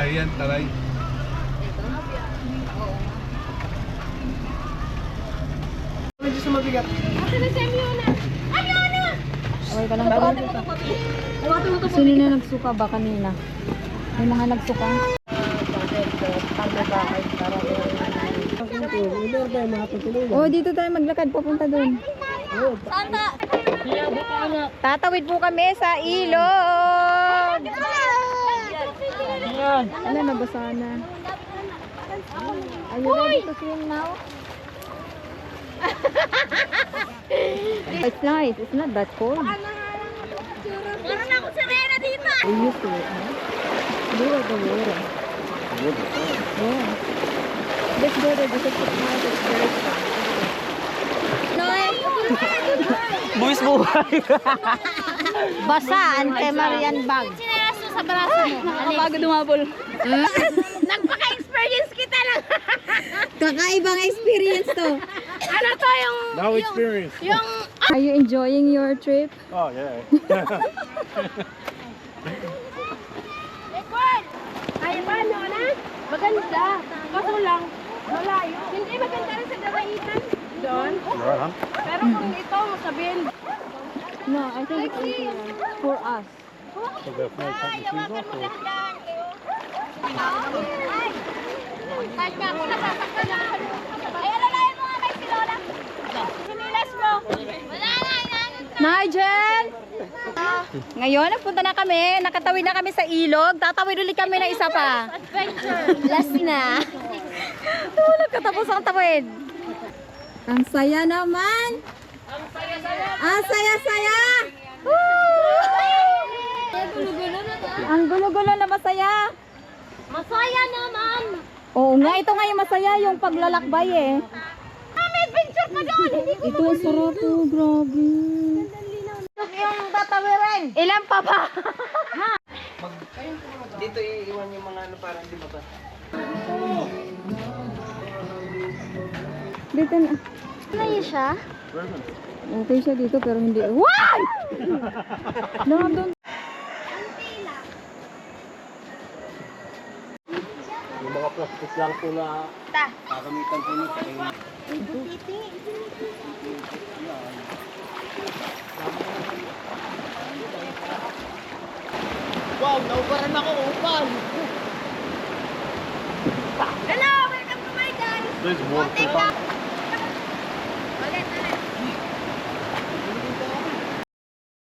Ayan, taray. Medyo sumabigat. Asa na si Amiona? Amiona! Okay ka lang ba? Sino na nagsuka ba kanina? May mga nagsuka? Oh, dito tayo maglakad papunta doon. Santa! Tatawid po kami sa ilog. Ano, nabasa na. Are you ready to swim now? It's nice. It's not that cold. Meron na akong sirena dito! We used to it, huh? Look at the water. Yeah. Let's go there because it's not as very fun. Buwis buhay. Basa, Ante Marian bag. Sinelas mo sa braso mo. Bago dumabol. Nagpaka-experience kita lang. Kakaibang experience to. Ano to yung... Now experience. Yung... Are you enjoying your trip? Oh, yeah. Record! Ay, paano na? Maganda. Kaso lang, malayo. Hindi maganda rin sa Daraitan. Doon? Pero kung ito, sabihin. No, I think it's easy for us. Ay, yawakan mo dahan-dahan kayo. Ay! Kahit nga ako nasasaktan na. Ay, alalayan mo nga may si Lola. Sinilas mo. Wala na, inaanod na. Nigel! Ngayon, nagpunta na kami. Nakatawid na kami sa ilog. Tatawid ulit kami na isa pa. Adventure. Last na. Nagkatapos ang tawid. Ang saya naman. Ang saya-saya. Gulo-gulo na to. Ang gulo-gulo na masaya. Masaya naman. Oo nga, ito nga yung masaya, yung paglalakbay eh. May adventure ka doon. Hindi ko Ito ang sarap oh, grabe. yung tatawirin. Ilan pa ba? Dito iiwan yung mga ano para hindi mabasa. Dito na. Ano yun siya? Okay siya dito pero hindi. Why? Nandun. Yung mga plastic lang po na kakamitan po nito. Wow, naubaran ako upal. Hello! Welcome to my guys! There's water. Ulit.